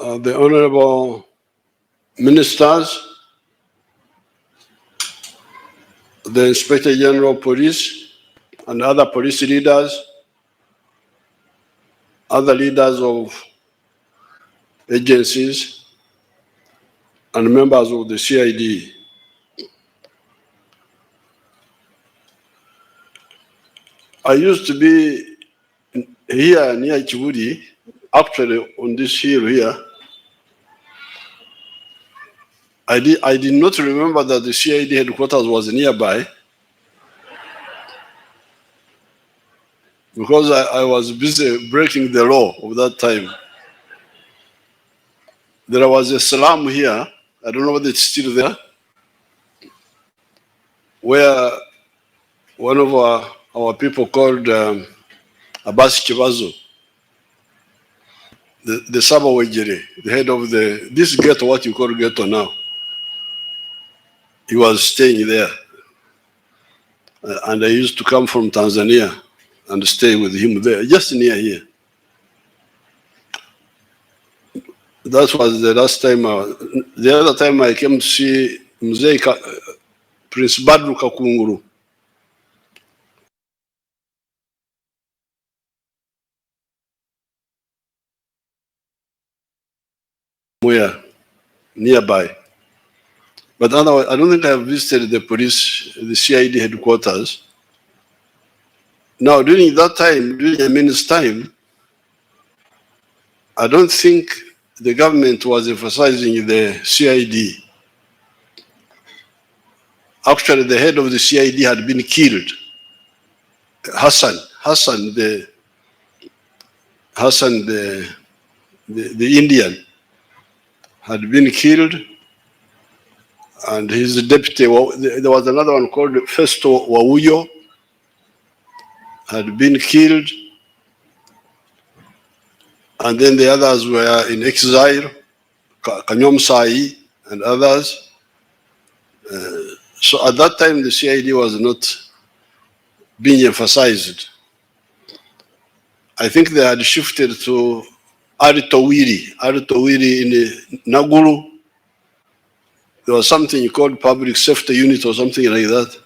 the honorable ministers, the Inspector General of Police, and other police leaders, other leaders of agencies, and members of the CID. I used to be here near Kibuli, actually on this hill here. I did not remember that the CID headquarters was nearby, because I was busy breaking the law of that time. There was a slum here, I don't know whether it's still there, where one of our people called Abbas Chibazo, the Saba Wejere, the head of this ghetto, what you call ghetto now. He was staying there. And I used to come from Tanzania and stay with him there, just near here. That was the last time. The other time I came to see Prince Badru Kakunguru. Where? Nearby. But otherwise, I don't think I have visited the police, the CID headquarters. Now, during that time, during Amin's time, I don't think the government was emphasizing the CID. Actually, the head of the CID had been killed. Hassan, the Indian, had been killed, and his deputy, there was another one called Festo Wawuyo, had been killed, and then the others were in exile, Kanyom Sai and others. So at that time, the CID was not being emphasized. I think they had shifted to Aritowiri in Naguru. There was something called Public Safety Unit or something like that.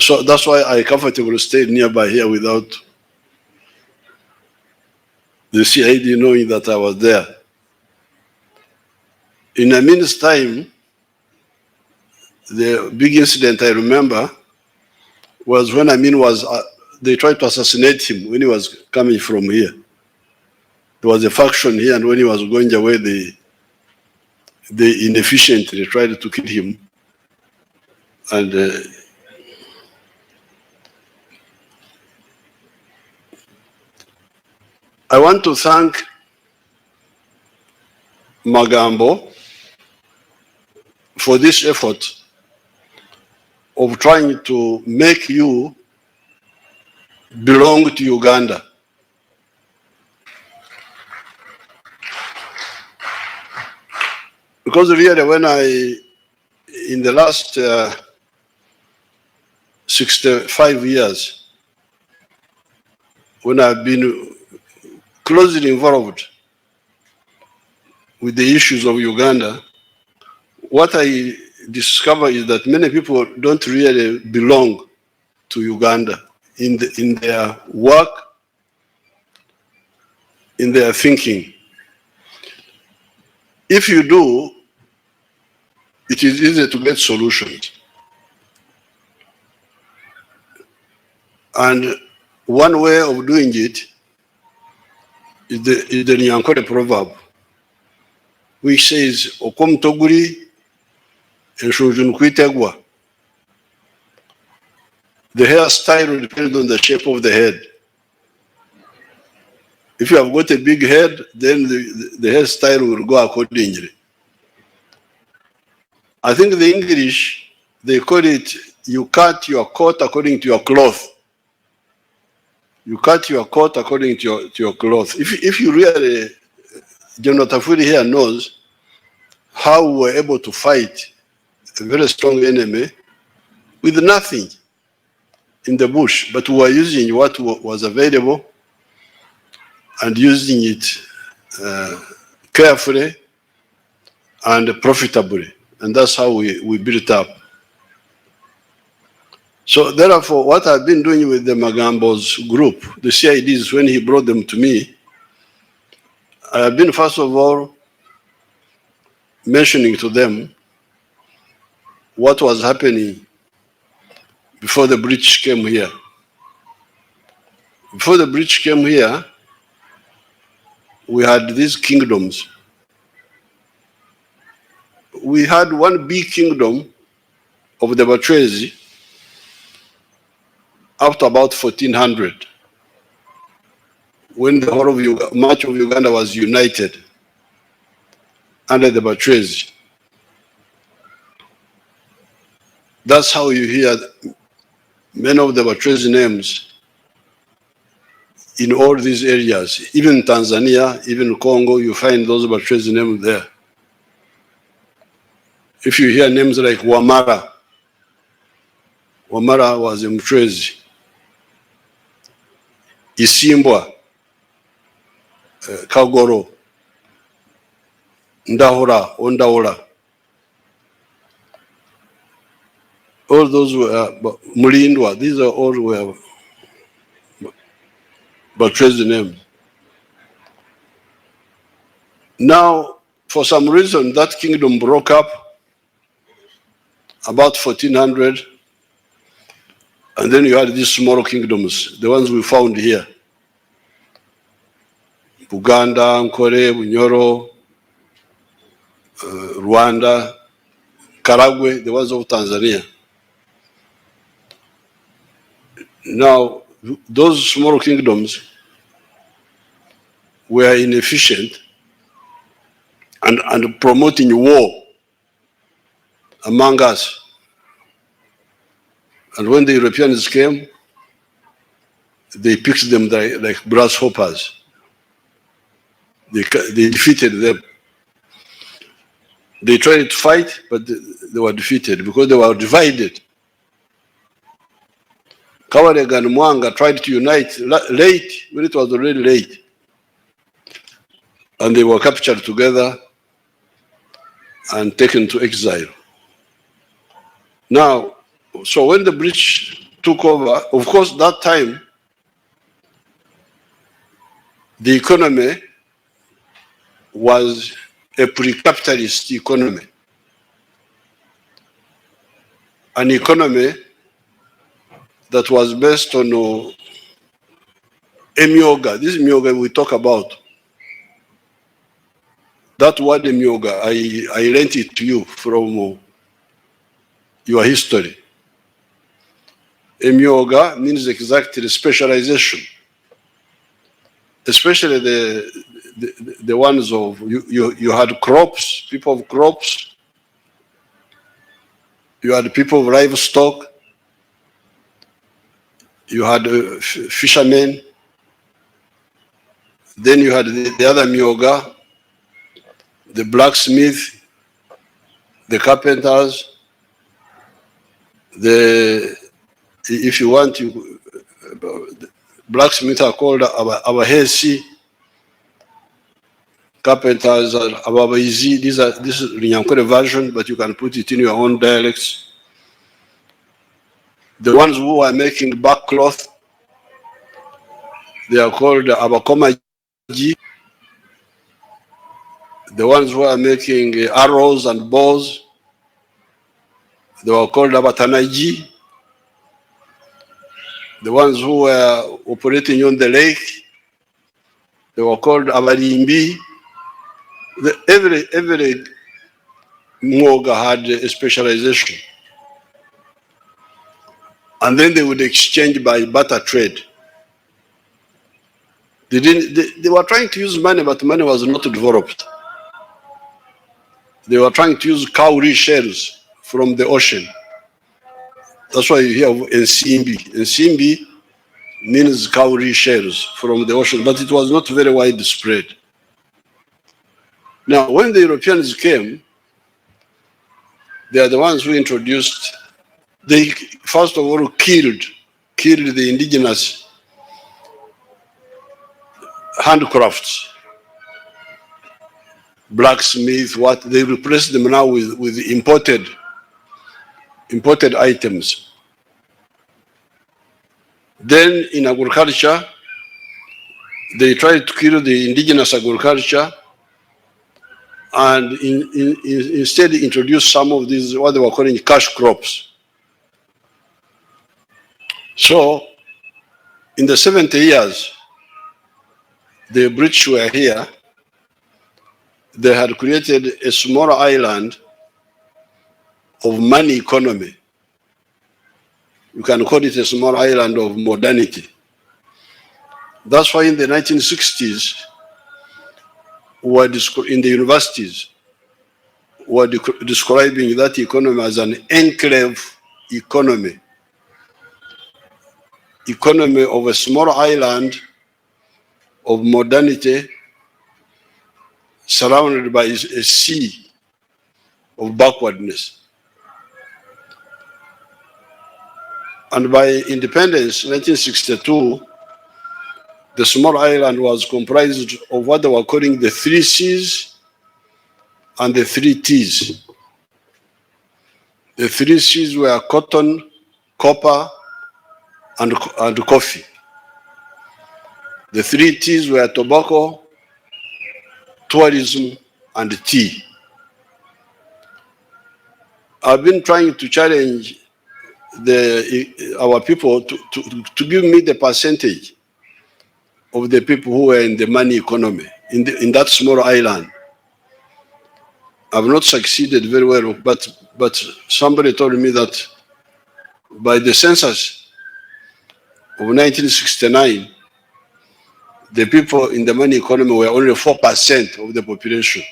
So that's why I comfortably stayed nearby here without the CID knowing that I was there. In Amin's time, the big incident I remember was when Amin was, they tried to assassinate him when he was coming from here. There was a faction here, and when he was going away, they inefficiently tried to kill him. And I want to thank Magambo for this effort of trying to make you belong to Uganda. Because really, when in the last 65 years, when I've been closely involved with the issues of Uganda, what I discover is that many people don't really belong to Uganda in their work, in their thinking. If you do, it is easy to get solutions. And one way of doing it is the Nyankore proverb, which says, Okom Toguri and Shunjun Kwitegwa. The hairstyle depends on the shape of the head. If you have got a big head, then the hairstyle will go accordingly. I think the English, they call it, you cut your coat according to your cloth. You cut your coat according to your cloth. If you really, General Tafuri here knows how we were able to fight a very strong enemy with nothing in the bush, but we were using what was available and using it carefully and profitably. And that's how we built up. So therefore, what I've been doing with the Magambo's group, the CIDs, when he brought them to me, I have been, first of all, mentioning to them what was happening before the British came here. Before the British came here, we had these kingdoms. We had one big kingdom of the Batwezi up to about 1400, when the whole of much of Uganda was united under the Batwezi. That's how you hear many of the Batwezi names in all these areas. Even Tanzania, even Congo, you find those Batwezi names there. If you hear names like Wamara, Wamara was a Mtwezi. Isimbwa, Kagoro, Ndahora, Ondaora. All those were Mulindwa. These are all were Batwezi names. Now, for some reason, that kingdom broke up about 1400. And then you had these small kingdoms, the ones we found here. Uganda, Nkore, Bunyoro, Rwanda, Karagwe, the ones of Tanzania. Now, those small kingdoms were inefficient and promoting war among us. And when the Europeans came, they picked them like grasshoppers. They defeated them. They tried to fight, but they were defeated because they were divided. Kawarega and Mwanga tried to unite late, when it was already late. And they were captured together and taken to exile. Now, so when the British took over, of course, that time, the economy was a pre-capitalist economy. An economy that was based on emyoga. This emyoga we talk about. That word emyoga, I lent it to you from your history. Emyoga means exactly specialization, especially the ones of, you had crops, people of crops, you had people of livestock, you had fishermen, then you had the other myoga, the blacksmith, the carpenters, if you want, blacksmiths are called abahesi, carpenters are ababaizi. This is Linyankore version, but you can put it in your own dialects. The ones who are making backcloth, they are called abakomaji. The ones who are making arrows and bows, they were called abatanaji. The ones who were operating on the lake, they were called abalimbi. Every mwoga had a specialization. And then they would exchange by barter trade. They were trying to use money, but money was not developed. They were trying to use cowrie shells from the ocean. That's why you hear of Nsimbi. Nsimbi means cowrie shells from the ocean, but it was not very widespread. Now, when the Europeans came, they are the ones who introduced, they first of all killed the indigenous handcrafts. blacksmith, what they replace them now with imported items. Then in agriculture, they try to kill the indigenous agriculture and instead introduce some of these, what they were calling cash crops. So in the 70 years, the British were here. They had created a small island of money economy. You can call it a small island of modernity. That's why in the 1960s, in the universities, were describing that economy as an enclave economy. Economy of a small island of modernity surrounded by a sea of backwardness. And by independence, 1962, the small island was comprised of what they were calling the 3 C's and the 3 T's. The 3 C's were cotton, copper, and coffee. The 3 T's were tobacco, tourism, and tea. I've been trying to challenge our people to give me the percentage of the people who were in the money economy in that small island. I've not succeeded very well, but somebody told me that by the census of 1969, the people in the money economy were only 4% of the population.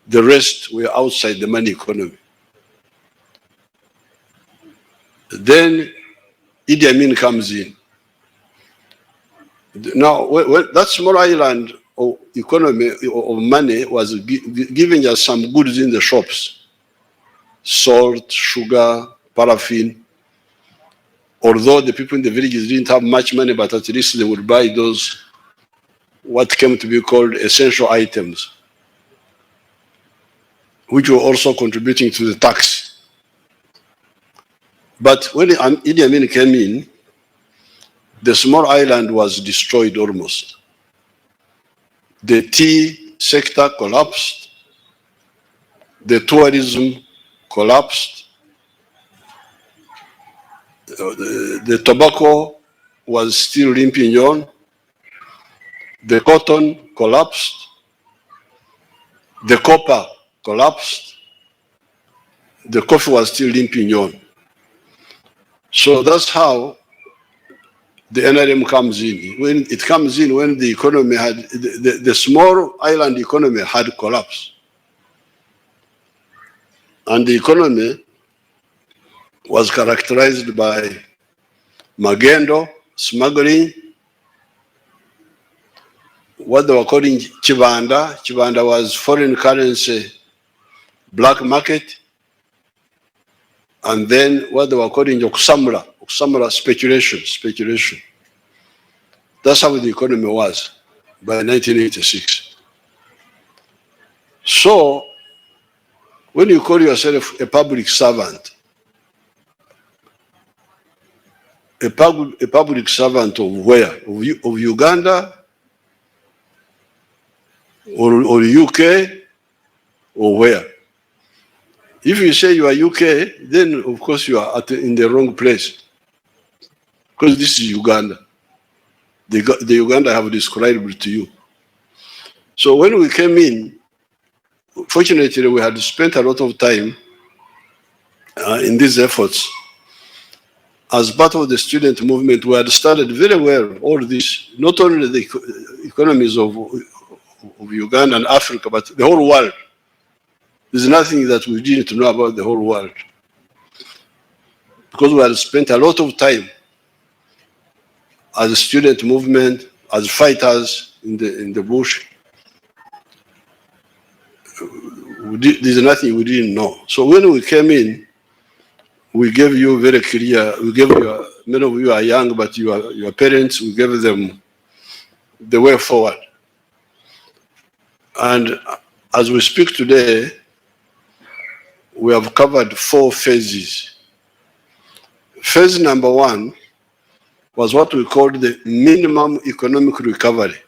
The rest were outside the money economy. Then Idi Amin comes in. Now, that small island of economy of money was giving us some goods in the shops: salt, sugar, paraffin. Although the people in the villages didn't have much money, but at least they would buy those, what came to be called essential items, which were also contributing to the tax. But when Idi Amin came in, the small island was destroyed almost. The tea sector collapsed. The tourism collapsed. The tobacco was still limping on. The cotton collapsed. The copper collapsed. The coffee was still limping on. So that's how the NRM comes in. When it comes in, when the economy had, the small island economy had collapsed. And the economy was characterized by magendo, smuggling, what they were calling chibanda. Chibanda was foreign currency black market. And then what they were calling okusamula, speculation. That's how the economy was by 1986. So when you call yourself a public servant, a public servant of where? Of Uganda or UK or where? If you say you are UK, then of course you are in the wrong place, because this is Uganda. The Uganda I have described to you. So when we came in, fortunately we had spent a lot of time in these efforts. As part of the student movement, we had started very well all this, not only the economies of Uganda and Africa, but the whole world. There's nothing that we didn't know about the whole world, because we had spent a lot of time as a student movement, as fighters in the bush. There's nothing we didn't know. So when we came in, we gave you very clear, many of you are young, but your parents, we gave them the way forward. And as we speak today, we have covered 4 phases. Phase number 1 was what we called the minimum economic recovery.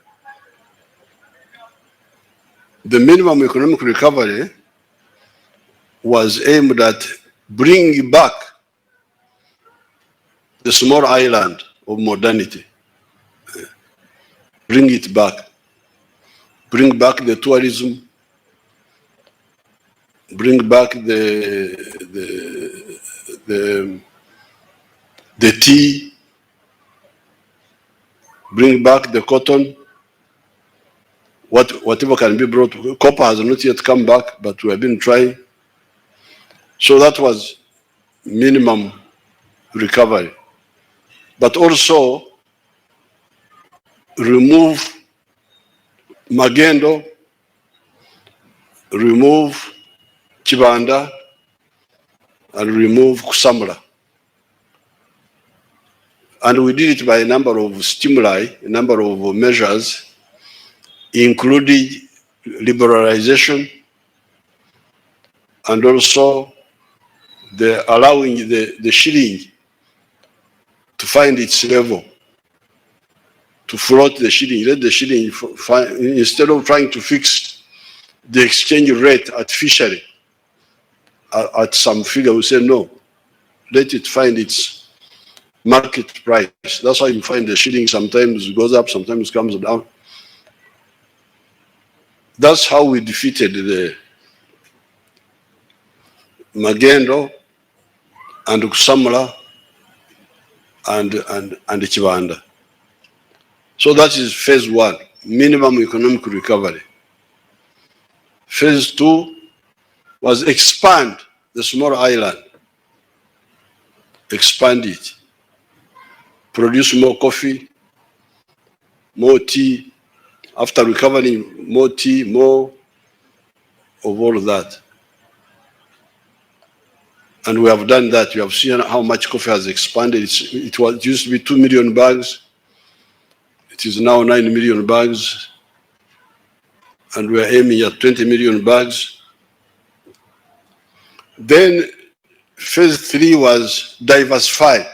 The minimum economic recovery was aimed at bringing back the small island of modernity. Bring it back. Bring back the tourism. Bring back the tea. Bring back the cotton. Whatever can be brought. Copper has not yet come back, but we have been trying. So that was minimum recovery. But also remove Magendo, remove Chibanda, and remove Kusamula. And we did it by a number of stimuli, a number of measures, including liberalization and also the allowing the shilling to find its level, to float the shilling, let the shilling instead of trying to fix the exchange rate artificially at some figure, we say no, let it find its market price. That's why you find the shilling sometimes goes up, sometimes comes down. That's how we defeated the Magendo and Kusamula and Chibanda. So that is phase 1, minimum economic recovery. Phase 2 was expand the small island, expand it, produce more coffee, more tea, after recovering more tea, more of all of that. And we have done that. You have seen how much coffee has expanded. It used to be 2 million bags. It is now 9 million bags. And we are aiming at 20 million bags. Then phase 3 was diversify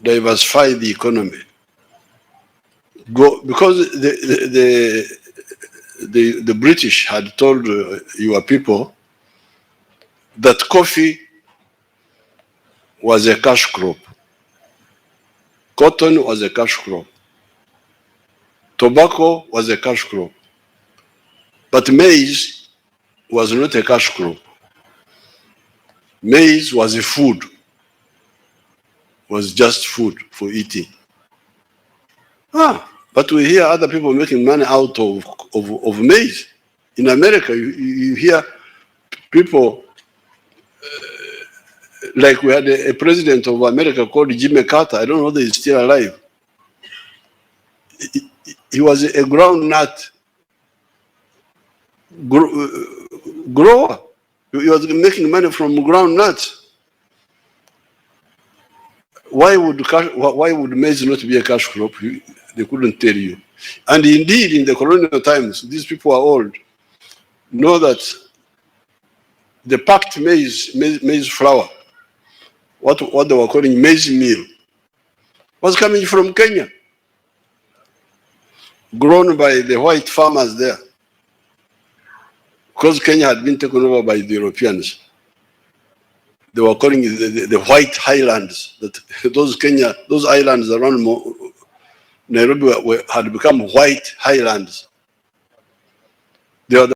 the economy. Because the British had told your people that coffee was a cash crop. Cotton was a cash crop. Tobacco was a cash crop. But maize was not a cash crop. Maize was a food, was just food for eating. But we hear other people making money out of maize. In America, you hear people, like we had a president of America called Jimmy Carter. I don't know whether he's still alive. He was a groundnut grower. He was making money from groundnuts. Why would maize not be a cash crop? They couldn't tell you. And indeed, in the colonial times, these people are old, know that the packed maize flour, what they were calling maize meal, was coming from Kenya, grown by the white farmers there, because Kenya had been taken over by the Europeans. They were calling it the White Highlands. That those islands around Nairobi had become White Highlands. They were